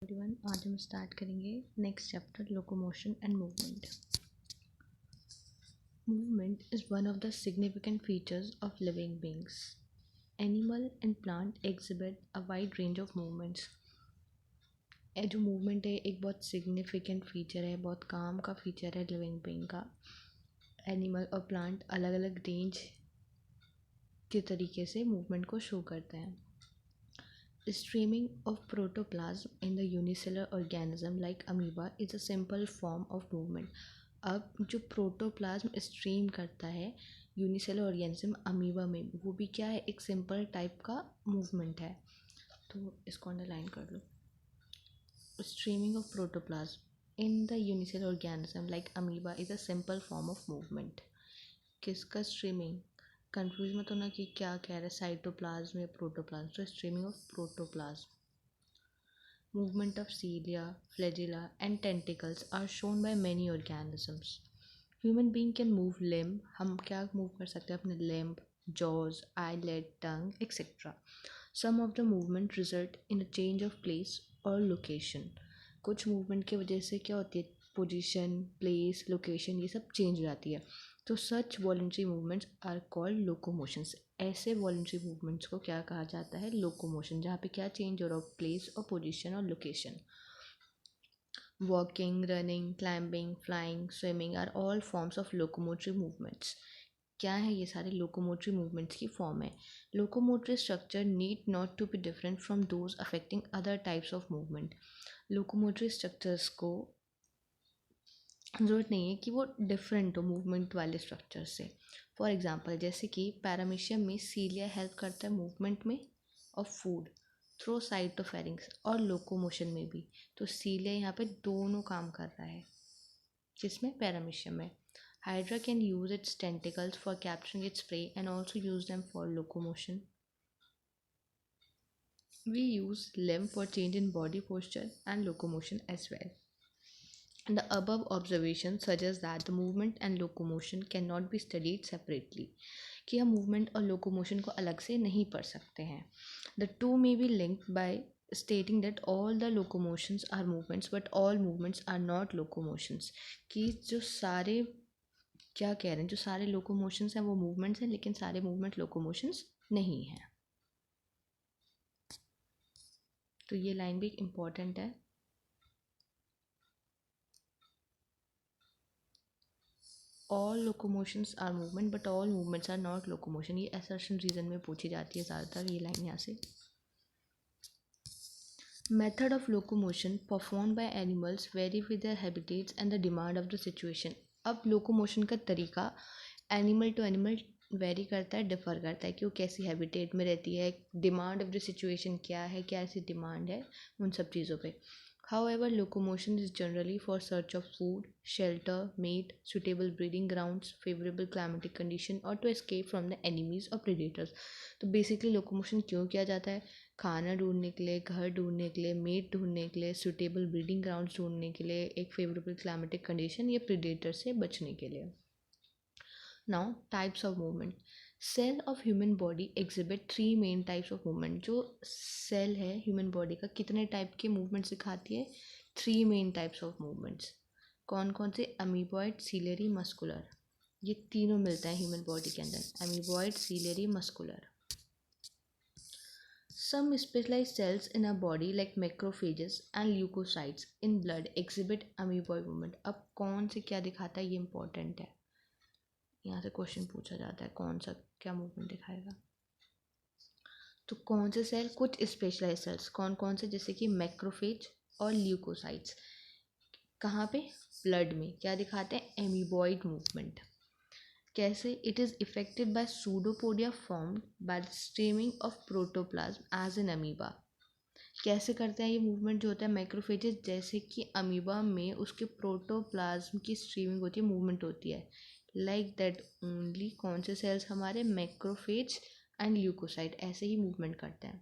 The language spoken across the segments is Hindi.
एवरीवन, आज हम स्टार्ट करेंगे next chapter locomotion and movement. Movement is one of the significant features of living beings. Animal and plant exhibit a wide range of movements. ये जो मूवमेंट है एक बहुत सिग्निफिकेंट फीचर है, बहुत काम का फीचर है लिविंग बीइंग का. एनिमल और प्लांट अलग अलग रेंज के तरीके से मूवमेंट को शो करते हैं. Streaming of protoplasm in the unicellular organism like amoeba is a simple form of movement. अब जो प्रोटोप्लाज्म स्ट्रीम करता है यूनिसेलर ऑर्गेनिज्म अमीबा में, वो भी क्या है, एक सिंपल टाइप का मूवमेंट है. तो इसको अंडरलाइन कर लो. Streaming of protoplasm in the unicellular organism like amoeba is a simple form of movement. किसका स्ट्रीमिंग? कंफ्यूज मत होना कि क्या कह रहा है, साइटोप्लाज्म या प्रोटोप्लाज्म. तो streaming of protoplasm. Movement of cilia, flagella and tentacles are shown by many organisms. Human being can move limb. हम क्या मूव कर सकते हैं? अपने limb, jaws, eyelid, tongue, etc. Some of the movement result in a change of place or location. कुछ मूवमेंट की वजह से क्या होती है, पोजीशन, प्लेस, लोकेशन ये सब चेंज हो जाती है. तो सच वॉलंटरी मूवमेंट्स आर कॉल्ड लोकोमोशंस. ऐसे वॉलंटरी मूवमेंट्स को क्या कहा जाता है? लोकोमोशन. जहाँ पे क्या चेंज हो रहा हो, प्लेस और पोजीशन और location. Walking, running, climbing, flying, swimming are all forms of locomotory movements. क्या है? ये सारे लोकोमोटरी मूवमेंट्स की फॉर्म है. Locomotory structure need not to be different from those affecting other types of movement. Locomotory structures को ज़रूरत नहीं है कि वो डिफरेंट हो मूवमेंट वाले स्ट्रक्चर से. फॉर एग्जांपल, जैसे कि पैरामीशियम में सीलिया हेल्प करता है मूवमेंट में ऑफ फूड थ्रू साइटोफेरिंग्स, और लोकोमोशन में भी. तो सीलिया यहाँ पे दोनों काम कर रहा है. किसमें? पैरामीशियम में. Hydra can use it's tentacles for capturing its prey and also use them for locomotion. We use limb for change in body posture and locomotion as well. The above observation suggests that the movement and locomotion cannot be studied separately. कि हम movement और locomotion को अलग से नहीं पढ़ सकते हैं. The two may be linked by stating that all the locomotions are movements but all movements are not locomotions. कि जो सारे क्या कह रहे हैं, जो सारे locomotions हैं वो movements हैं, लेकिन सारे movement locomotions नहीं हैं. तो ये लाइन भी इम्पॉर्टेंट है. All locomotions are movement but all movements are not locomotion. ये असर्शन रीजन में पूछी जाती है ज़्यादातर ये लाइन यहाँ से. Method of locomotion perform by animals vary with their habitats and the demand of the situation. अब लोकोमोशन का तरीका एनिमल टू एनिमल वेरी करता है, डिफर करता है कि वो कैसी हैबिटेट में रहती है, डिमांड ऑफ द सिचुएशन क्या है, क्या ऐसी डिमांड है, उन सब चीज़ों पे. However, locomotion is generally for search of food, shelter, mate, suitable breeding grounds, favorable climatic condition or to escape from the enemies or predators. तो basically locomotion क्यों किया जाता है? खाना ढूंढने के लिए, घर ढूंढने के लिए, मेट ढूंढने के लिए, suitable breeding grounds ढूंढने के लिए, एक favorable climatic condition या predator से बचने के लिए. Now, types of movement. Cell of human body exhibit 3 main types of movement. जो सेल है ह्यूमन बॉडी का कितने टाइप के मूवमेंट सिखाती है? 3 मेन टाइप्स ऑफ मूवमेंट्स. कौन कौन से? Amoeboid, ciliary, muscular. ये तीनों मिलता है ह्यूमन बॉडी के अंदर. Amoeboid, ciliary, muscular. Some specialised cells in a body like macrophages and leucocytes in blood exhibit amoeboid movement. अब कौन से क्या दिखाता है, ये इंपॉर्टेंट है. यहाँ से क्वेश्चन पूछा जाता है कौन सा क्या मूवमेंट दिखाएगा. तो कौन से सेल? कुछ स्पेशलाइज सेल्स. कौन कौन से? जैसे कि मैक्रोफेज और ल्यूकोसाइट्स. कहाँ पे? ब्लड में. क्या दिखाते हैं? Amoeboid movement. कैसे? It is effected by pseudopodia formed by the streaming of protoplasm as an amoeba. कैसे करते हैं ये मूवमेंट जो होता है मैक्रोफेजेस, जैसे कि अमीबा में उसके प्रोटोप्लाज्म की स्ट्रीमिंग होती है, मूवमेंट होती है. लाइक दैट ओनली कौन से सेल्स हमारे? मैक्रोफेज एंड ल्यूकोसाइट ऐसे ही मूवमेंट करते हैं.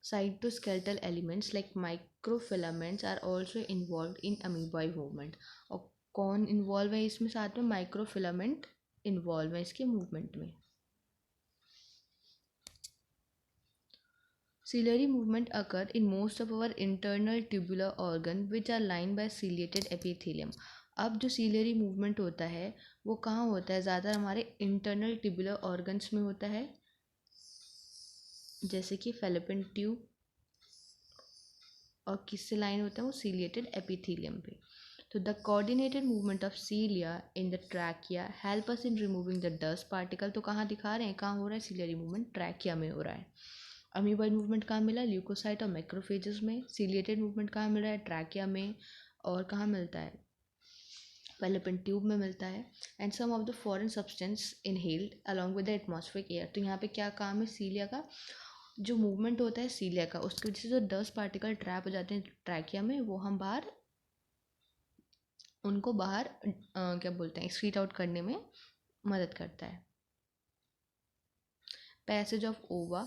Cytoskeletal elements like microfilaments are also involve in amoeboid movement. और कौन इन्वॉल्व है इसमें? साथ में माइक्रोफिलामेंट इन्वॉल्व है इसके मूवमेंट में. Ciliary movement occur in most of our internal tubular organ which are lined by ciliated epithelium. अब जो ciliary movement होता है वो कहाँ होता है? ज़्यादा हमारे इंटरनल ट्यूबुलर ऑर्गन्स में होता है, जैसे कि फेलोपियन ट्यूब, और किससे लाइन होता है वो? सीलिएटेड एपिथेलियम पे। तो the coordinated movement of सीलिया in the trachea help us in removing the dust particle. तो कहाँ दिखा रहे हैं, कहाँ हो रहा है सीलियरी मूवमेंट? ट्रैकिया में हो रहा है। अमीबाइड मूवमेंट कहाँ मिला? ल्यूकोसाइट और मैक्रोफेजेस में। सीलिएटेड मूवमेंट कहाँ मिल रहा है? ट्रैकिया में। और कहाँ मिलता है? फेलोपियन ट्यूब में मिलता है। And some of the foreign substance inhaled along with the atmospheric air. तो यहाँ पे क्या काम है सीलिया का? जो मूवमेंट होता है सीलिया का, उसकी वजह से जो डस्ट पार्टिकल ट्रैप हो जाते हैं ट्रैकिया में, वो हम बाहर उनको बाहर क्या बोलते हैं, एक्सक्रीट आउट करने में मदद करता है। पैसेज ऑफ ओवा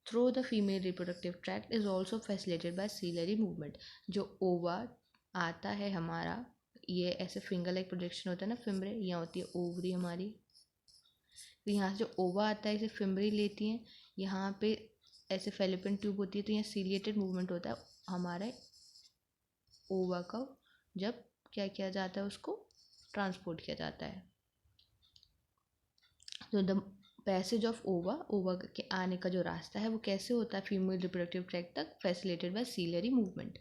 through the female reproductive tract is also facilitated by ciliary movement. जो ओवा आता है हमारा, ये ऐसे फिंगर लाइक प्रोजेक्शन होता है ना, फिम्बरे, यहाँ होती है ओवरी हमारी, तो यहाँ से जो ओवा आता है इसे फिम्बरी लेती हैं, यहाँ पे ऐसे फेलोपियन ट्यूब होती है, तो यहाँ सीलिएटेड मूवमेंट होता है हमारे ओवा का, जब क्या किया जाता है, उसको ट्रांसपोर्ट किया जाता है। तो द पैसेज ऑफ ओवा, ओवा के आने का जो रास्ता है वो कैसे होता है फीमेल रिप्रोडक्टिव ट्रैक्ट तक? Facilitated by ciliary movement.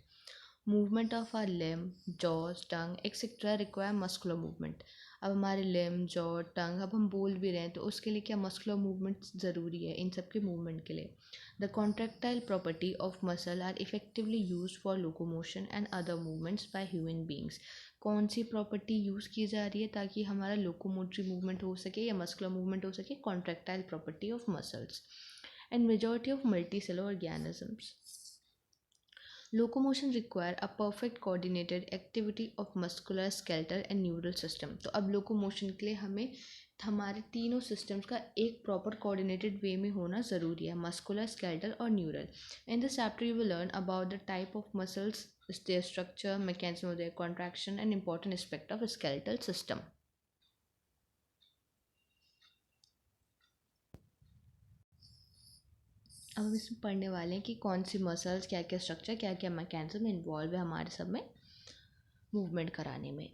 Movement of our limb, jaws, tongue etcetera require muscular movement. अब हमारे लिम्ब, जॉ, टंग, अब हम बोल भी रहे हैं तो उसके लिए क्या मस्कुलर मूवमेंट ज़रूरी है इन सब के मूवमेंट के लिए। The contractile property of muscle are effectively use for locomotion and other movements by human beings. कौन सी प्रॉपर्टी यूज़ की जा रही है ताकि हमारा लोकोमोटरी मूवमेंट हो सके या मस्कुलर मूवमेंट हो सके? Contractile property of muscles. And majority of multi cellular organisms, locomotion require a perfect coordinated activity of muscular, skeletal and neural system। तो अब locomotion के लिए हमें हमारे तीनों सिस्टम्स का एक प्रॉपर कोऑर्डिनेटेड वे में होना ज़रूरी है, मस्कुलर, स्केलेटल और neural. In this chapter you will learn about the type of muscles, their structure, mechanism of their contraction and important aspect of skeletal system। अब हम इसमें पढ़ने वाले हैं कि कौन सी मसल्स, क्या क्या स्ट्रक्चर, क्या क्या मैकेनिज्म इन्वॉल्व है हमारे सब में मूवमेंट कराने में।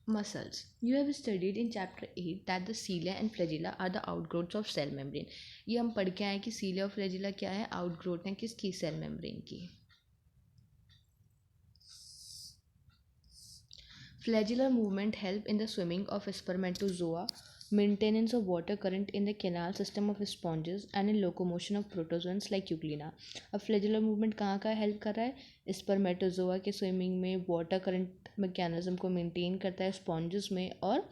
Muscles. You have studied in chapter 8 that the cilia and flagella are the outgrowths of cell membrane। ये हम पढ़ के आए कि cilia और flagella क्या है? आउटग्रोथ है किसकी? सेल मेम्ब्रेन की। Flagellar movement help in the swimming of spermatozoa, maintenance of water current in the canal system of sponges and in locomotion of protozoans like euglena। अब फ्लैजुलर मूवमेंट कहाँ का हेल्प कर रहा है? स्पर्मेटोजोआ के स्विमिंग में, वाटर करंट मैकेनिज्म को मेंटेन करता है स्पॉन्जेस में, और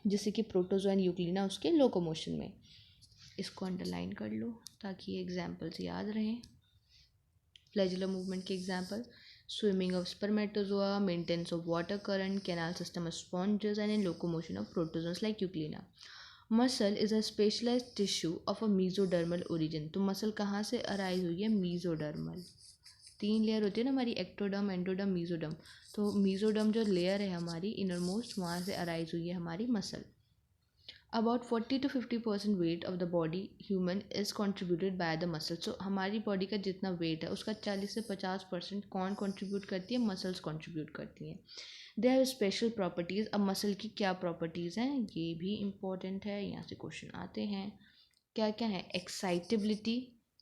जैसे कि प्रोटोजोआ एंड यूग्लिना उसके लोकोमोशन में। इसको अंडरलाइन कर लो ताकि ये एग्जाम्पल्स याद रहें। फ्लैजुलर मूवमेंट के example: swimming of spermatozoa, maintenance of water current, canal system of sponges and in locomotion of protozoans like euglena। Muscle is a specialized tissue of a mesodermal origin। तो मसल कहाँ से अराइज हुई है? मीजोडर्मल। तीन लेयर होती है ना हमारी, एक्टोडर्म, एंडोडर्म, मीजोडर्म। तो मीजोडर्म जो लेयर है हमारी इनरमोस्ट, वहाँ से अराइज हुई है हमारी muscle. About 40 to 50% weight of the body human is contributed by the muscle। so हमारी बॉडी का जितना वेट है उसका 40 से 50% कौन कंट्रीब्यूट करती है? मसल्स कंट्रीब्यूट करती हैं। They have special properties. अब मसल की क्या प्रॉपर्टीज़ हैं ये भी इम्पोर्टेंट है, यहाँ से क्वेश्चन आते हैं। क्या क्या है? Excitability,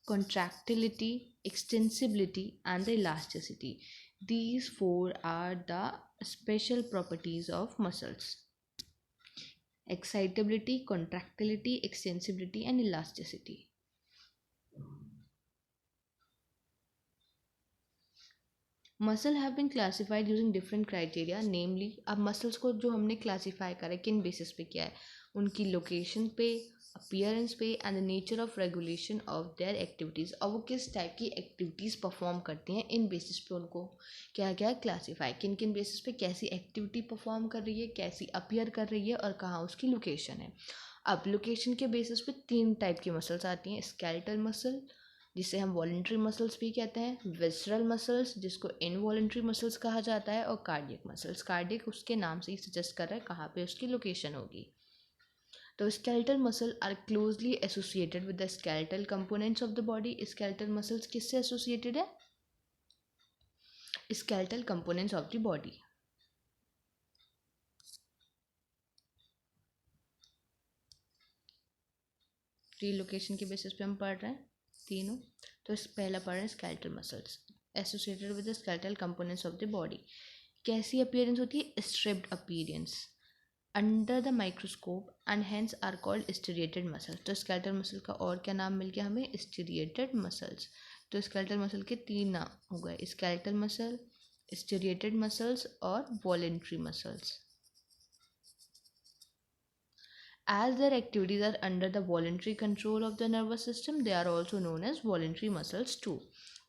contractility, extensibility and the elasticity। these four are the special properties of muscles: excitability, contractility, extensibility and elasticity। Muscle have been classified using different criteria, namely अब मसल्स को जो हमने क्लासीफाई करा है किन बेसिस पे किया है? उनकी लोकेशन पे, अपीयरेंस पे and the nature of regulation of their activities. और वो किस टाइप की एक्टिविटीज़ परफॉर्म करती हैं, इन बेसिस पे उनको क्या क्या क्लासीफाई, किन किन बेसिस पे कैसी एक्टिविटी परफॉर्म कर रही है, कैसी अपीयर कर रही है और कहाँ उसकी लोकेशन है। अब लोकेशन के बेसिस पे तीन टाइप की मसल्स आती हैं: स्केलेटल मसल जिसे हम वॉलेंट्री मसल्स भी कहते हैं, विसरल मसल्स जिसको इनवॉलेंट्री मसल्स कहा जाता है, और कार्डियक मसल्स। कार्डियक उसके नाम से ही सजेस्ट कर रहा है कहाँ पे उसकी लोकेशन होगी। तो skeletal muscle are closely associated with the skeletal components of the body. skeletal muscles किससे associated है? skeletal components of the body. Tree location के बेसिस पे हम पढ़ रहे हैं तीनों। तो इस पहला पढ़ रहे हैं skeletal muscles associated with the skeletal components of the body. कैसी अपीयरेंस होती है? Striped appearance under the microscope and hence are called striated muscle. तो स्केलेटल मसल का और क्या नाम मिल गया हमें? Striated muscles. तो स्केलेटल मसल के तीन नाम हो गए, स्केलेटल मसल, स्टीरिएटेड मसल्स और voluntary muscles. As their activities are under the voluntary control of the nervous system, they are also known as voluntary muscles too.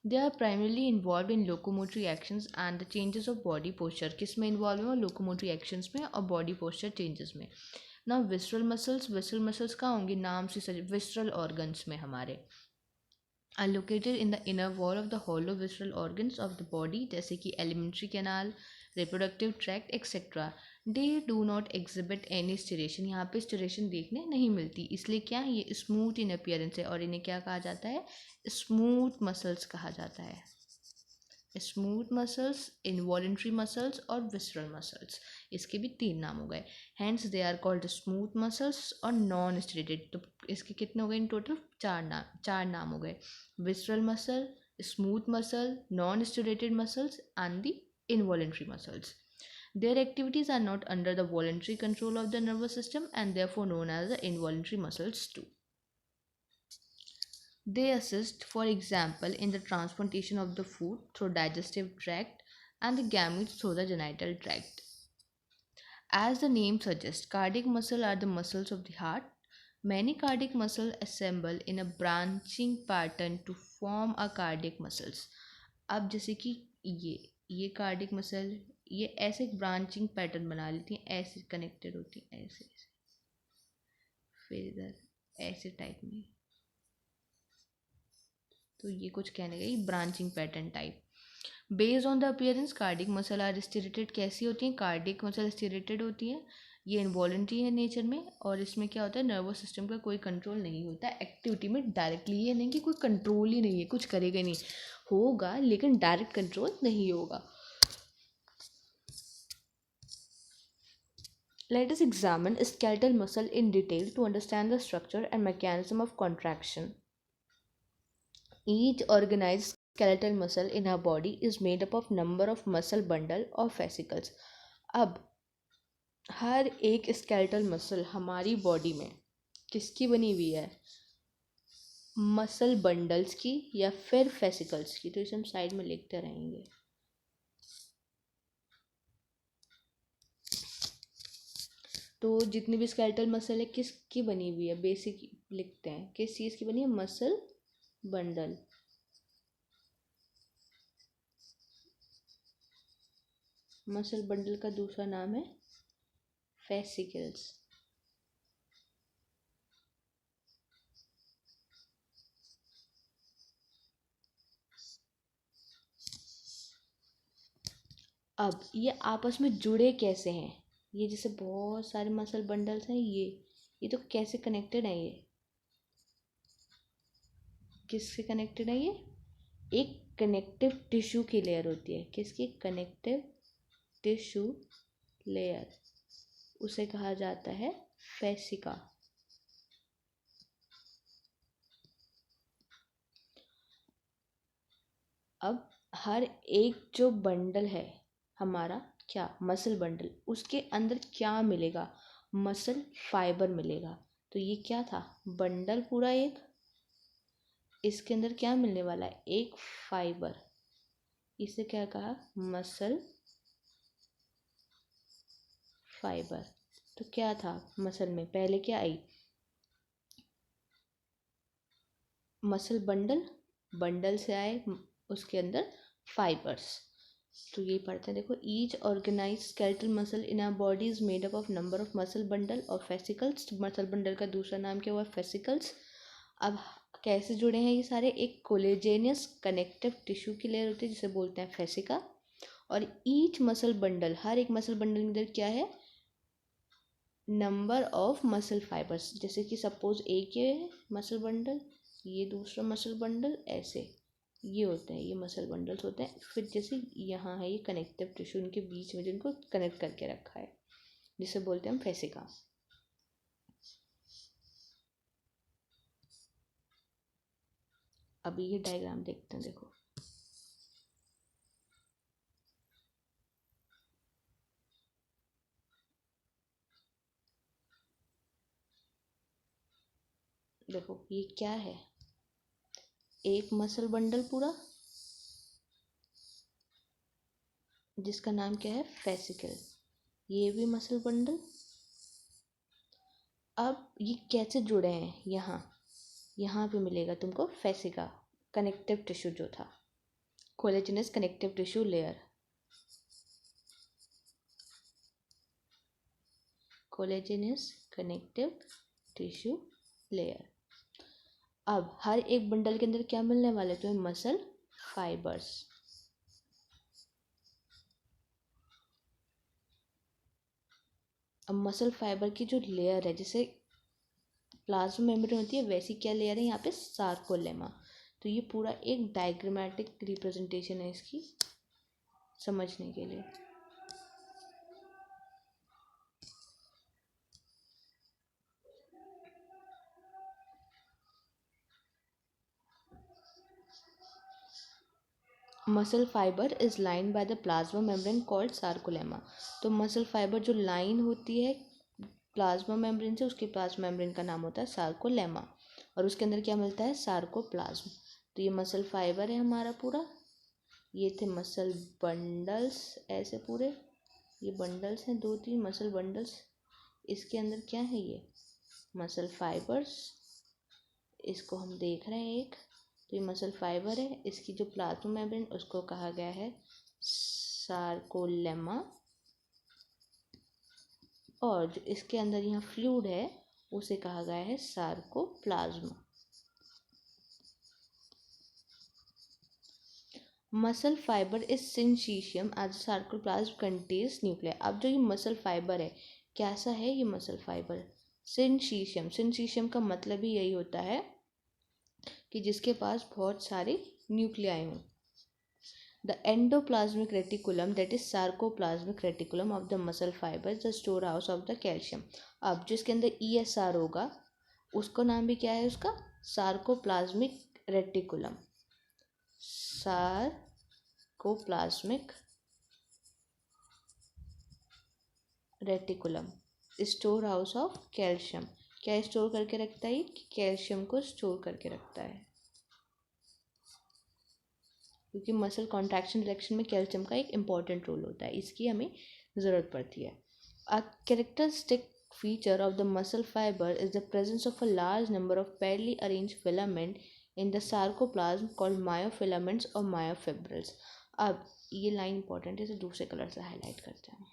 They are primarily involved in locomotory actions and the changes of body posture. किस में involved है? locomotory actions में और body posture changes में। Now visceral muscles कहाँ होंगी? नाम से visceral organs में हमारे are located in the inner wall of the hollow visceral organs of the body, जैसे कि alimentary canal, reproductive tract etc. They do not exhibit any striation. यहाँ पे striation देखने नहीं मिलती, इसलिए क्या ये स्मूथ इन अपीयरेंस है और इन्हें क्या कहा जाता है? स्मूथ मसल्स कहा जाता है। स्मूथ मसल्स, इनवॉलेंट्री मसल्स और विसरल मसल्स, इसके भी तीन नाम हो गए। Hence they are called smooth muscles और नॉन स्टेटेड। तो इसके कितने हो गए इन टोटल? चार नाम हो गए, visceral muscle, smooth muscle, non stated muscles and the involuntary muscles. Their activities are not under the voluntary control of the nervous system and therefore known as the involuntary muscles too. They assist, for example, in the transportation of the food through digestive tract and the gametes through the genital tract. As the name suggests, cardiac muscles are the muscles of the heart. Many cardiac muscles assemble in a branching pattern to form a cardiac muscles. अब जैसे कि ये कार्डिक मसल ये ऐसे ब्रांचिंग पैटर्न बना लेती हैं, ऐसे कनेक्टेड होती हैं, ऐसे फिर इधर ऐसे टाइप में। तो ये कुछ कहने गई branching pattern type. Based on the appearance cardiac muscle are striated. कैसी होती हैं? कार्डिक मसल स्टीरेटेड होती हैं, ये इनवॉलेंट्री है नेचर में और इसमें क्या होता है? नर्वस सिस्टम का कोई कंट्रोल नहीं होता एक्टिविटी में डायरेक्टली। ये नहीं कि कोई कंट्रोल ही नहीं है, कुछ करेगा नहीं, होगा लेकिन डायरेक्ट कंट्रोल नहीं होगा। Let us examine skeletal muscle in detail to understand the structure and mechanism of contraction. Each organized skeletal muscle in our body is made up of number of muscle bundle or fascicles. अब हर एक skeletal muscle हमारी बॉडी में किसकी बनी हुई है? मसल बंडल्स की या फिर फेसिकल्स की। तो इसे हम साइड में लिखते रहेंगे। तो जितनी भी स्केलेटल मसल है किसकी बनी हुई है? बेसिक लिखते हैं, किस चीज़ की बनी है? Muscle bundle. मसल बंडल का दूसरा नाम है फेसिकल्स। अब ये आपस में जुड़े कैसे हैं? ये जैसे बहुत सारे मसल बंडल्स हैं, ये तो कैसे कनेक्टेड है? ये किससे कनेक्टेड है? ये एक कनेक्टिव टिश्यू की लेयर होती है। किसकी? कनेक्टिव टिश्यू लेयर, उसे कहा जाता है फेसिका। अब हर एक जो बंडल है हमारा, क्या मसल बंडल, उसके अंदर क्या मिलेगा? मसल फाइबर मिलेगा। तो ये क्या था? बंडल पूरा एक, इसके अंदर क्या मिलने वाला है? एक फाइबर। इसे क्या कहा? Muscle fibre. तो क्या था मसल में? पहले क्या आई? मसल बंडल, बंडल से आए उसके अंदर फाइबर्स। तो ये पढ़ते हैं, देखो, each organise skeletal muscle in our body is made up of number of muscle bundle और फेसिकल्स। मसल बंडल का दूसरा नाम क्या हुआ? फेसिकल्स। अब कैसे जुड़े हैं ये सारे? एक कोलेजेनियस कनेक्टिव टिश्यू की लेयर होती है जिसे बोलते हैं फेसिका। और ईच मसल बंडल, हर एक मसल बंडल के अंदर क्या है? नंबर ऑफ मसल फाइबर्स, जैसे कि सपोज एक ये है मसल बंडल, ये दूसरा मसल बंडल, ऐसे ये होते हैं, ये मसल बंडल्स होते हैं। फिर जैसे यहाँ है ये कनेक्टिव टिश्यू, इनके बीच में जिनको कनेक्ट करके रखा है, जिसे बोलते हैं हम फेसिका। अभी ये डायग्राम देखते हैं, देखो देखो ये क्या है, एक मसल बंडल पूरा, जिसका नाम क्या है, फेसिकल। ये भी मसल बंडल। अब ये कैसे जुड़े हैं, यहाँ यहाँ पे मिलेगा तुमको फेसिका, कनेक्टिव टिश्यू जो था, collagenous connective tissue layer, collagenous connective tissue layer. अब हर एक बंडल के अंदर क्या मिलने वाले तुम्हें, मसल फाइबर्स। अब मसल फाइबर की जो लेयर है, जैसे प्लाज्मा मेम्ब्रेन होती है, वैसी क्या लेयर है यहाँ पे, सार्कोलेमा। तो ये पूरा एक डायग्रामेटिक रिप्रेजेंटेशन है इसकी, समझने के लिए। Muscle fibre is line by the plasma membrane called sarcolemma. तो मसल फाइबर जो लाइन होती है प्लाज्मा मेम्ब्रेन से, उसके प्लाज्मा मेम्ब्रेन का नाम होता है सार्कोलेमा, और उसके अंदर क्या मिलता है, सार्कोप्लाज्म। तो ये मसल फाइबर है हमारा पूरा, ये थे मसल बंडल्स, ऐसे पूरे ये बंडल्स हैं, दो तीन मसल बंडल्स। इसके अंदर क्या है, ये मसल फाइबर्स, इसको हम देख रहे हैं एक, तो ये मसल फाइबर है, इसकी जो प्लाज्मा मेम्ब्रेन उसको कहा गया है सार्कोलेमा, और जो इसके अंदर यहाँ फ्लूइड है उसे कहा गया है sarcoplasm. Muscle fibre is syncytium as sarcoplasm contains nuclear. अब जो ये मसल फाइबर है, कैसा है ये मसल फाइबर, सिंचिशियम। सिंचिशियम का मतलब ही यही होता है कि जिसके पास बहुत सारे न्यूक्लियाई हों। The endoplasmic reticulum, that is sarcoplasmic reticulum of the muscle fiber, is the storehouse of the calcium. अब जिसके अंदर ESR होगा उसको नाम भी क्या है उसका, sarcoplasmic reticulum, sarcoplasmic reticulum, store house of calcium. क्या स्टोर करके रखता है, कैल्शियम को स्टोर करके रखता है, क्योंकि मसल कॉन्ट्रैक्शन रिलेक्शन में कैल्शियम का एक इम्पॉर्टेंट रोल होता है, इसकी हमें ज़रूरत पड़ती है। A characteristic feature of the muscle fiber is the presence of a large number of parallelly arranged filament in the sarcoplasm called myofilaments or myofibrils. अब ये लाइन इंपॉर्टेंट है, इसे दूसरे कलर से हाईलाइट करते हैं।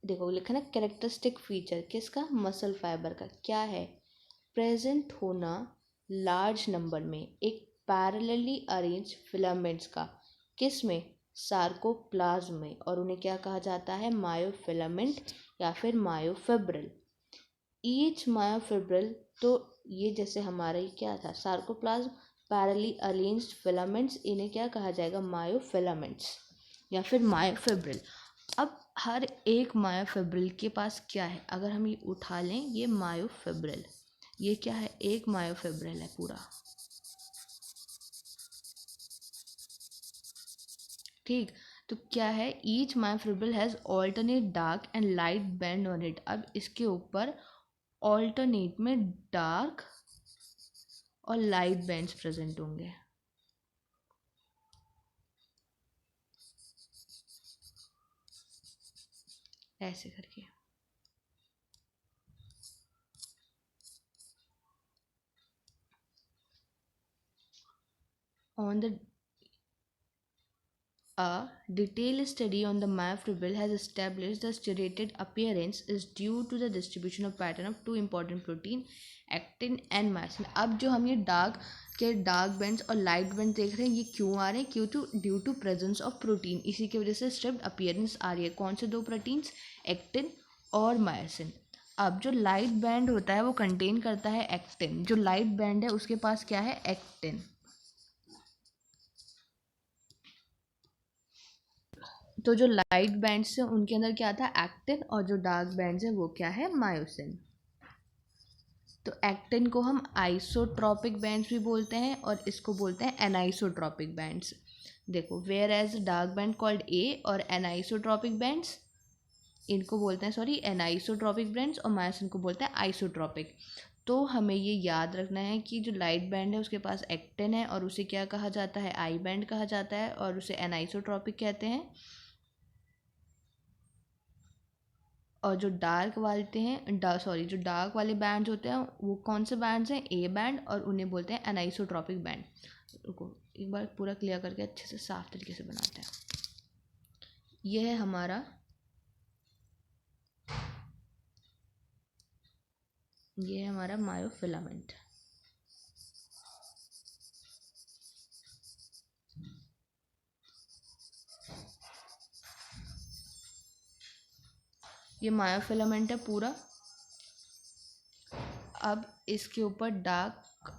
देखो लिखा ना, कैरेक्टरिस्टिक फीचर किसका, मसल फाइबर का, क्या है, प्रेजेंट होना लार्ज नंबर में एक पैरेलली अरेंज फिलामेंट्स का, किस में, सार्कोप्लाज्म में, और उन्हें क्या कहा जाता है, मायोफिलामेंट या फिर मायोफिब्रिल। ईच मायोफिब्रिल, तो ये जैसे हमारा ही क्या था, सार्कोप्लाज्म, पैरेलली अरेंज्ड फिलामेंट्स, इन्हें क्या कहा जाएगा, मायोफिलामेंट्स या फिर मायोफिब्रिल। अब हर एक मायोफिब्रिल के पास क्या है, अगर हम ये उठा लें, ये मायोफिब्रिल, ये क्या है, एक मायोफिब्रिल है पूरा, ठीक। तो क्या है, each myofibril has alternate dark and light band on it. अब इसके ऊपर ऑल्टरनेट में डार्क और लाइट बैंड्स प्रेजेंट होंगे, ऐसे करके। On the Detailed study on the myofibril has established the striated appearance is due to the distribution of pattern of two important protein, actin and myosin. अब जो हम ये डार्क बैंड्स और लाइट बैंड देख रहे हैं, ये क्यों आ रहे हैं? Due to presence of protein, इसी की वजह से स्ट्रिप्ड अपीयरेंस आ रही है. कौन से दो प्रोटीन्स? एक्टिन और मायोसिन. अब जो लाइट बैंड होता है वो कंटेन करता है एक्टिन. जो लाइट बैंड है उसके पास क्या है? एक्टिन. तो जो लाइट बैंड्स हैं उनके अंदर क्या था? एक्टिन. और जो डार्क बैंड्स हैं वो क्या है? मायोसिन. तो एक्टिन को हम आइसोट्रॉपिक बैंड्स भी बोलते हैं और इसको बोलते हैं एनाइसोट्रॉपिक बैंड्स. देखो, whereas dark band called A और एनाइसोट्रॉपिक बैंड्स, इनको बोलते हैं एनाइसोट्रॉपिक बैंड्स, और मायोसिन को बोलते हैं आइसोट्रॉपिक. तो हमें ये याद रखना है कि जो लाइट बैंड है उसके पास एक्टिन है और उसे क्या कहा जाता है? आई बैंड कहा जाता है, और उसे एनाइसोट्रॉपिक कहते हैं. और जो डार्क जो डार्क वाले बैंड्स होते हैं वो कौन से बैंड्स हैं? ए बैंड, और उन्हें बोलते हैं एनाइसोट्रॉपिक बैंड. रुको, एक बार पूरा क्लियर करके अच्छे से साफ तरीके से बनाते हैं. यह है हमारा मायोफिलामेंट. ये मायोफिलामेंट है पूरा. अब इसके ऊपर डार्क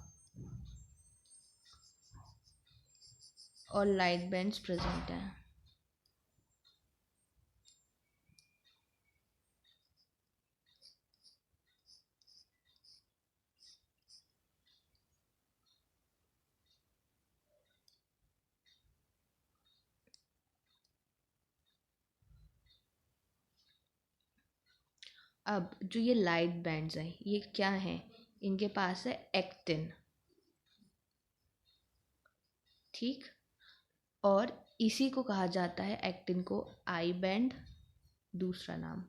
और लाइट बैंड्स प्रेजेंट हैं. अब जो ये लाइट बैंड्स हैं ये क्या हैं? इनके पास है एक्टिन. ठीक. और इसी को कहा जाता है, एक्टिन को, आई बैंड, दूसरा नाम.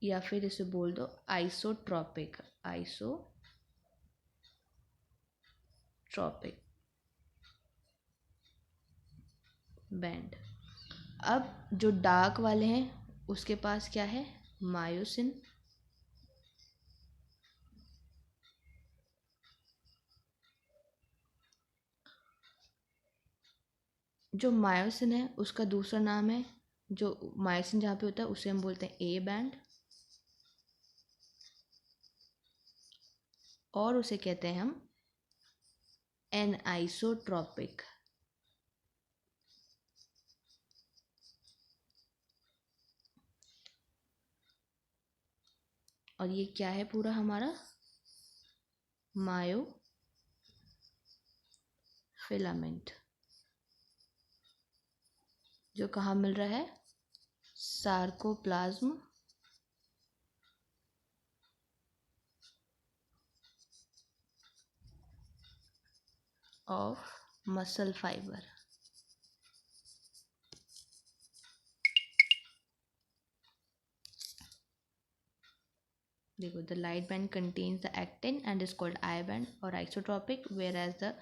या फिर इसे बोल दो आइसोट्रॉपिक बैंड. अब जो डार्क वाले हैं उसके पास क्या है? मायोसिन. जो मायोसिन है उसका दूसरा नाम है, जो मायोसिन जहाँ पे होता है उसे हम बोलते हैं ए बैंड, और उसे कहते हैं हम एन आइसोट्रॉपिक. और ये क्या है पूरा हमारा? मायोफिलामेंट, जो कहाँ मिल रहा है? Sarcoplasm of muscle fibre. देखो, the light band contains the actin and is called I band और isotropic, whereas the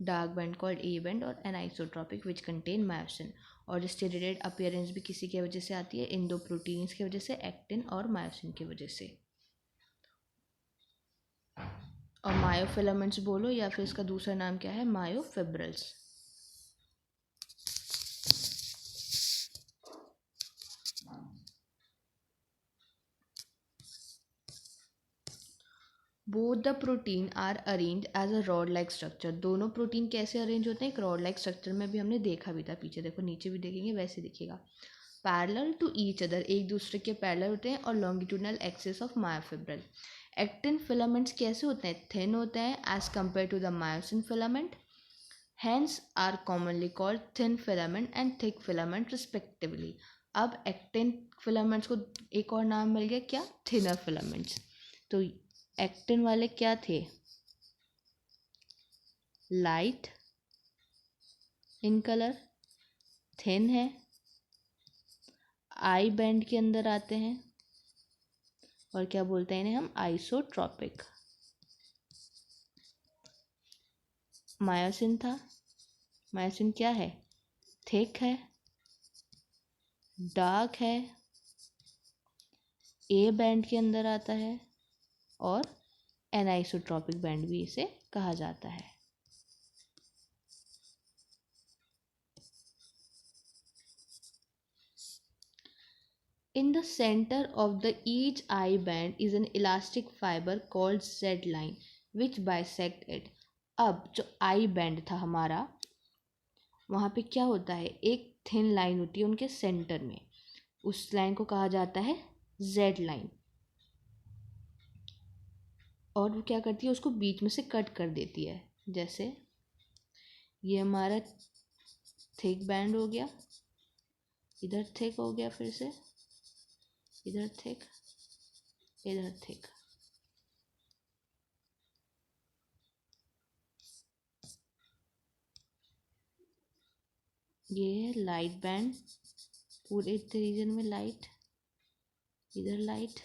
dark band called A band और एनाइसोट्रॉपिक विच कंटेन मायोसिन. और स्टेरॉइड अपीयरेंस भी किसी की वजह से आती है? इन दो प्रोटीन्स की वजह से, एक्टिन और मायोसिन की वजह से. और मायोफिलामेंट्स बोलो या फिर इसका दूसरा नाम क्या है? Myofibrils. Both the protein are arrange as a rod like structure. दोनों प्रोटीन कैसे अरेंज होते हैं? एक रॉड लाइक स्ट्रक्चर में भी हमने देखा भी था पीछे. देखो, नीचे भी देखेंगे वैसे दिखेगा. पैरेलल टू ईच अदर, एक दूसरे के पैरेलल होते हैं, और longitudinal axis of myofibril. Actin filaments कैसे होते हैं? थिन होते हैं as compare to the myosin filament. Hence are commonly called thin filament and thick filament respectively. अब एक्टिन फिलामेंट्स को एक और नाम मिल गया, क्या? Thinner filaments. तो एक्टिन वाले क्या थे? लाइट इन कलर, थिन है, आई बैंड के अंदर आते हैं, और क्या बोलते हैं इन्हें हम? आइसोट्रॉपिक. मायोसिन था, मायोसिन क्या है? थिक है, डार्क है, ए बैंड के अंदर आता है और एनाइसोट्रॉपिक बैंड भी इसे कहा जाता है। In the center of the each eye band is an elastic fiber called Z line which bisect it. अब जो आई बैंड था हमारा, वहाँ पे क्या होता है, एक थिन लाइन होती है उनके सेंटर में, उस लाइन को कहा जाता है Z लाइन, और वो क्या करती है, उसको बीच में से कट कर देती है। जैसे ये हमारा थिक बैंड हो गया, इधर थिक हो गया, फिर से इधर थिक, इधर थिक। ये है लाइट बैंड, पूरे रीजन में लाइट, इधर light,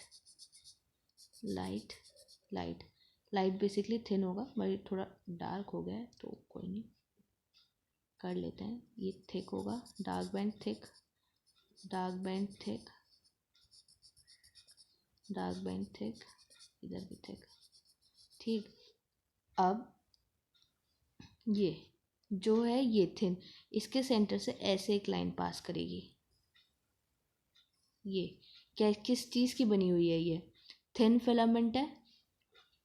light, light. Light basically thin होगा, बट थोड़ा डार्क हो गया है तो कोई नहीं, कर लेते हैं। ये थिक होगा, dark band thick, dark band thick, dark band thick, इधर भी थिक। ठीक, अब ये जो है ये थिन, इसके सेंटर से ऐसे एक लाइन पास करेगी। ये क्या, किस चीज़ की बनी हुई है? ये थिन फिलामेंट है,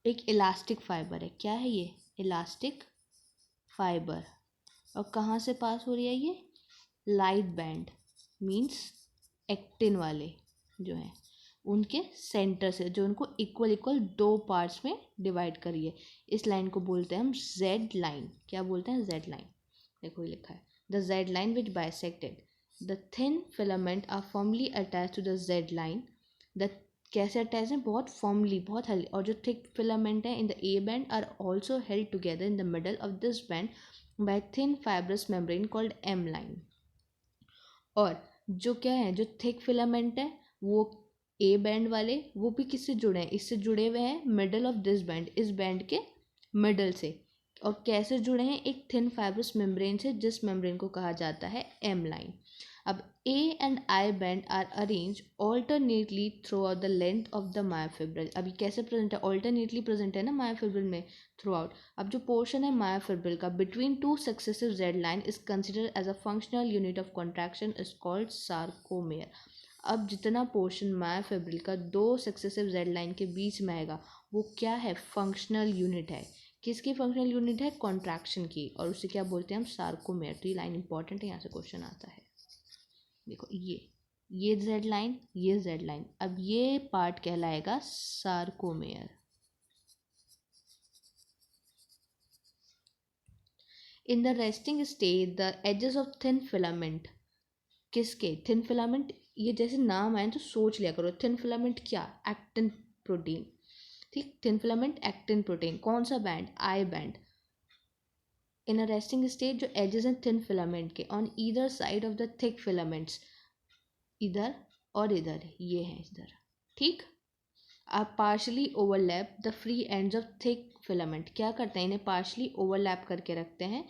एक इलास्टिक फाइबर है। क्या है ये? Elastic fibre. और कहाँ से पास हो रही है ये? लाइट बैंड मींस एक्टिन वाले जो हैं उनके सेंटर से, जो उनको इक्वल इक्वल दो पार्ट्स में डिवाइड करिए। इस लाइन को बोलते हैं हम जेड लाइन। क्या बोलते हैं? Z line. देखो ये लिखा है, the Z line which bisected the thin filament are formally attach to the Z line. The कैसे अटैच है? बहुत फॉर्मली, बहुत हेल्दी। और जो थिक फिलामेंट है in the A band are also held together in the middle of this band by thin fibrous membrane called M line. और जो क्या है, जो थिक फिलामेंट है वो ए बैंड वाले, वो भी किससे जुड़े हैं? इससे जुड़े हुए हैं मिडल ऑफ दिस बैंड, इस बैंड के मिडल से। और कैसे जुड़े हैं? एक थिन फाइब्रस मेम्ब्रेन से, जिस मेम्ब्रेन को कहा जाता है एम लाइन। अब A and I band are arrange alternately throughout the length of the myofibril. अभी कैसे प्रेजेंट है? ऑल्टरनेटली प्रेजेंट है ना मायोफिब्रिल में, थ्रू आउट। अब जो पोर्शन है मायोफिब्रिल का between two successive Z line is considered as a functional unit of contraction, is called sarcomere. अब जितना पोर्शन मायोफिब्रिल का दो सक्सेसिव जेड लाइन के बीच में आएगा वो क्या है? फंक्शनल यूनिट है। किसकी फंक्शनल यूनिट है? कॉन्ट्रैक्शन की। और उसे क्या बोलते हैं हम? सार्कोमेयर। तो ये लाइन इंपॉर्टेंट है, यहाँ से क्वेश्चन आता है। देखो ये जेड लाइन, ये जेड लाइन, अब ये पार्ट कहलाएगा sarcomere. In the resting stage the edges of thin filament, किसके? Thin filament. ये जैसे नाम आए तो सोच लिया करो, थिन फिलामेंट क्या? Actin protein. ठीक, थिन फिलामेंट एक्टिन प्रोटीन। कौन सा band? I band. In a resting state जो एजेस हैं थिन फिलामेंट के on either side of the thick filaments, इधर और इधर, ये है इधर। ठीक, आप partially overlap the free ends of thick filament. क्या करते हैं? इन्हें पार्शली ओवरलैप करके रखते हैं,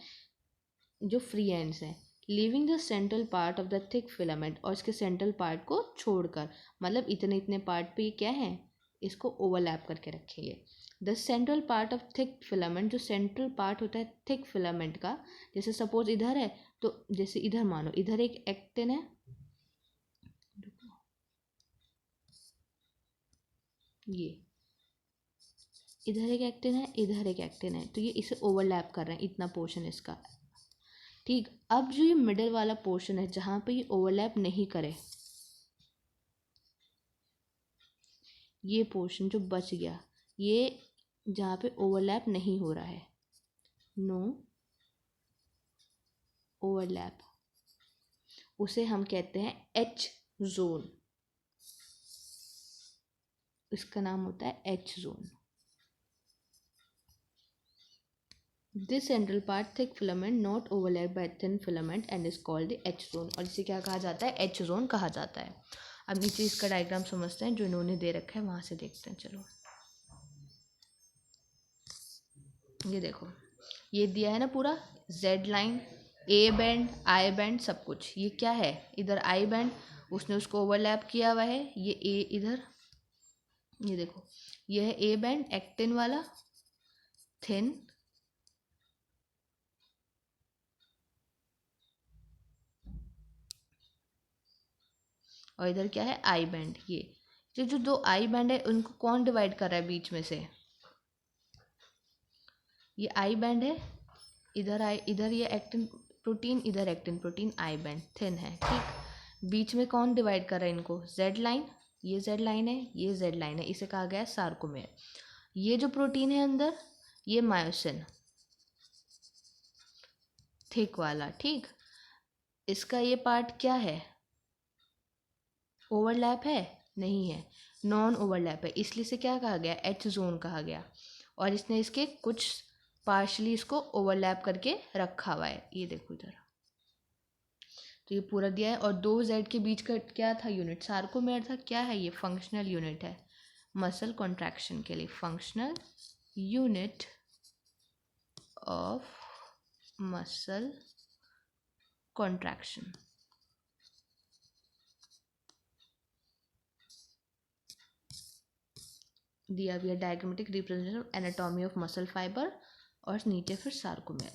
जो फ्री एंड्स हैं, leaving the central part of the thick filament, और इसके सेंट्रल पार्ट को छोड़कर, मतलब इतने इतने पार्ट पे ये क्या है, इसको ओवरलैप करके रखेंगे। The central part of thick filament, जो सेंट्रल पार्ट होता है थिक फिलामेंट का, जैसे सपोज इधर है, तो जैसे इधर मानो इधर एक एक्टिन है, ये इधर एक एक्टिन है, इधर एक एक्टिन है, तो ये इसे ओवरलैप कर रहे हैं, इतना पोर्शन इसका। ठीक, अब जो ये मिडल वाला पोर्शन है जहाँ पे ये ओवरलैप नहीं करे, ये पोर्शन जो बच गया, ये जहाँ पे ओवरलैप नहीं हो रहा है, नो ओवरलैप, उसे हम कहते हैं एच जोन। इसका नाम होता है H zone. This central part thick filament not overlap bye thin filament and is called the H zone. और इसे क्या कहा जाता है? एच जोन कहा जाता है। अब नीचे इसका डायग्राम समझते हैं जो इन्होंने दे रखा है, वहाँ से देखते हैं। चलो ये देखो, ये दिया है ना पूरा Z line, A band, I band, सब कुछ। ये क्या है, इधर आई बैंड, उसने उसको ओवरलैप किया हुआ है। ये ए इधर, ये देखो, ये है ए बैंड एक्टिन वाला, थिन, और इधर क्या है, आई बैंड। ये जो दो आई बैंड है उनको कौन डिवाइड कर रहा है बीच में से, ये आई बैंड है, इधर आई, इधर ये एक्टिन प्रोटीन, इधर actin protein, I band thin है, ठीक। बीच में कौन डिवाइड कर रहा है इनको, जेड लाइन, ये जेड लाइन है, ये जेड लाइन है, इसे कहा गया है सार्कोमेर। ये जो प्रोटीन है अंदर, ये मायोसिन, थिक वाला, ठीक। इसका ये पार्ट क्या है, ओवरलैप है, नहीं है, नॉन ओवरलैप है, इसलिए इसे क्या कहा गया, एच जोन कहा गया। और इसने इसके कुछ पार्शली इसको ओवरलैप करके रखा हुआ है, ये देखो इधर। तो ये पूरा दिया है। और दो जेड के बीच का क्या था यूनिट, सार्कोमेर था। क्या है ये, फंक्शनल यूनिट है मसल कॉन्ट्रैक्शन के लिए, functional unit of muscle contraction. दिया भी है diagrammatic representation anatomy of muscle fibre, और नीचे फिर sarcomere.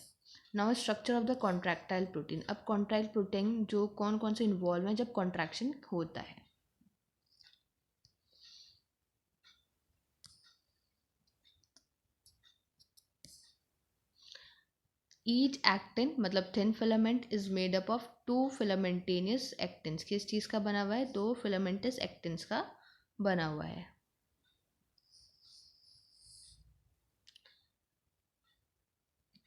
Now structure of the contractile protein. अब कॉन्ट्रैक्टाइल प्रोटीन जो कौन कौन से इन्वॉल्व हैं जब कॉन्ट्रैक्शन होता है। ईच एक्टिन मतलब thin filament is made up of two filamentous actins. किस चीज़ का बना हुआ है, दो फिलामेंटस एक्टिन्स का बना हुआ है।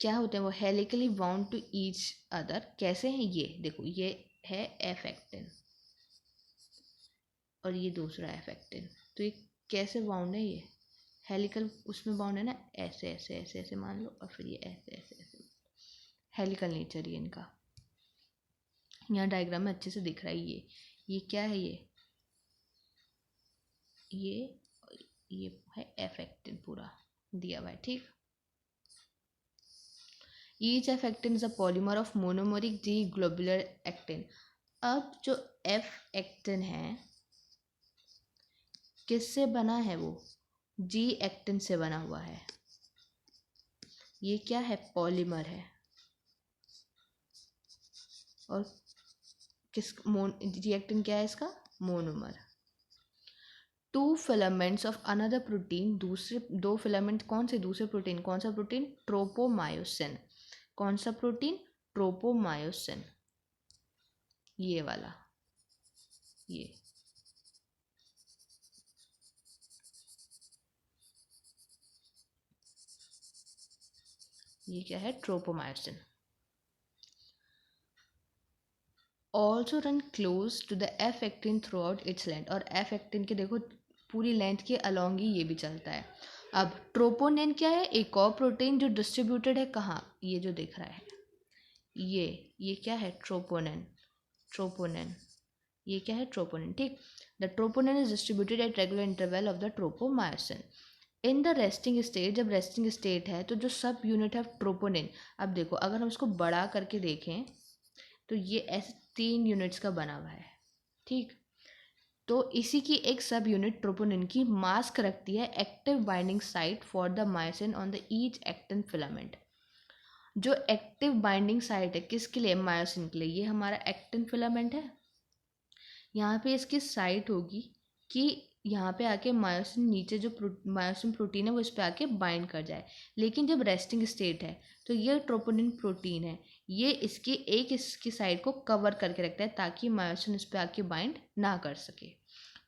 क्या होते हैं वो, helically bound to each other. कैसे हैं ये, देखो ये है एफ एक्टिन और ये दूसरा एफ एक्टिन, तो ये कैसे बाउंड है, ये हेलिकल उसमें बाउंड है ना, ऐसे ऐसे ऐसे ऐसे मान लो, और फिर ये ऐसे ऐसे ऐसे, हेलिकल नेचर ये इनका। यहाँ डायग्राम में अच्छे से दिख रहा है। ये क्या है, ये है एफ एक्टिन पूरा दिया हुआ है, ठीक। Each F actin is a polymer of monomeric D globular actin. अब जो एफ एक्टिन है किससे बना है, वो जी एक्टिन से बना हुआ है। ये क्या है, पॉलीमर है। और किस जी एक्टिन क्या है इसका, monomer. Two filaments of another protein, दूसरे दो फिलामेंट कौन से, दूसरे प्रोटीन, कौन सा प्रोटीन, ट्रोपोमायोसिन। कौन सा प्रोटीन, ट्रोपोमायोसिन, ये वाला, ये क्या है, tropomyosin. Also run close to the F actin throughout its length. और एफ एक्टिन के देखो पूरी लेंथ के अलॉन्ग ही ये भी चलता है। अब ट्रोपोनिन क्या है, एक और प्रोटीन जो डिस्ट्रीब्यूटेड है कहाँ, ये जो दिख रहा है, ये क्या है, ट्रोपोनिन, ट्रोपोनिन, ये क्या है, ट्रोपोनिन, ठीक। The troponin is distributed at regular interval of the tropomyosin. In the resting state, जब रेस्टिंग स्टेट है तो जो सब यूनिट है ट्रोपोनिन, अब देखो अगर हम इसको बड़ा करके देखें तो ये ऐसे 3 यूनिट्स का बना हुआ है, ठीक। तो इसी की एक सब यूनिट ट्रोपोनिन की मास्क रखती है active binding site for the myosin on the each actin filament. जो एक्टिव बाइंडिंग साइट है किसके लिए, मायोसिन के लिए, ये हमारा एक्टिन फिलामेंट है। यहाँ पे इसकी साइट होगी कि यहाँ पे आके मायोसिन, नीचे जो मायोसिन प्रोटीन है वो इस पे आके बाइंड कर जाए। लेकिन जब रेस्टिंग स्टेट है तो ये ट्रोपोनिन प्रोटीन है, ये इसकी साइड को कवर करके रखता है ताकि मायोसिन इस पे आके बाइंड ना कर सके।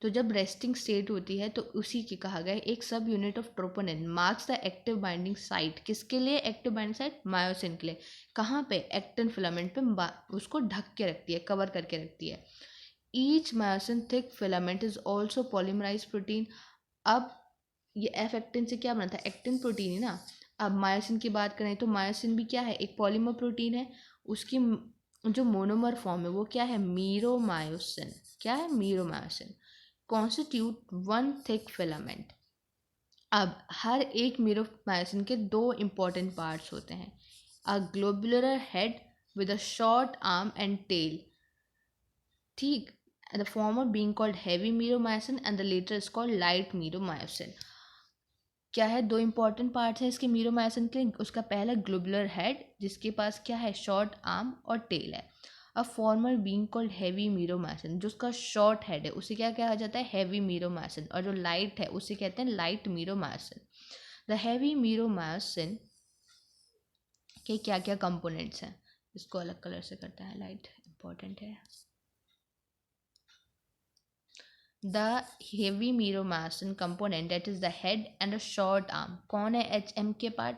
तो जब रेस्टिंग स्टेट होती है तो उसी की कहा गया एक सब unit of troponin marks the active binding site. किसके लिए एक्टिव बाइंडिंग साइट, मायोसिन के लिए। कहाँ पे, एक्टिन फिलामेंट पे उसको ढक के रखती है, कवर करके रखती है। Each myosin thick filament is also polymerise protein. अब ये एफ एक्टिन से क्या बनता है, एक्टिन प्रोटीन है ना। अब मायोसिन की बात करें तो मायोसिन भी क्या है, एक पॉलीमर प्रोटीन है। उसकी जो मोनोमर फॉर्म है वो क्या है, मीरोमायोसिन। क्या है, meromyosin constitute one thick filament. अब हर एक मीरोमायोसिन के दो इंपॉर्टेंट पार्ट्स होते हैं, a globular head with a short arm and tail. ठीक, the former being called heavy myromycin and the later is called light myromycin. क्या है, दो इंपॉर्टेंट पार्ट्स हैं इसके मीरोमायसिन के। उसका पहला ग्लोबुलर हेड जिसके पास क्या है, शॉर्ट आर्म और टेल है। A former being called heavy meromyosin, जो उसका शॉर्ट हेड है उसे क्या कहा जाता है, हैवी मीरोमायसिन, और जो लाइट है उसे कहते हैं लाइट मीरोमायसिन। द हैवी मीरोमायसिन के क्या क्या कंपोनेंट्स हैं, इसको अलग कलर से करता है, लाइट इंपॉर्टेंट है। The heavy myromycin component, that is the head and a short arm, कौन है एच एम के पार्ट,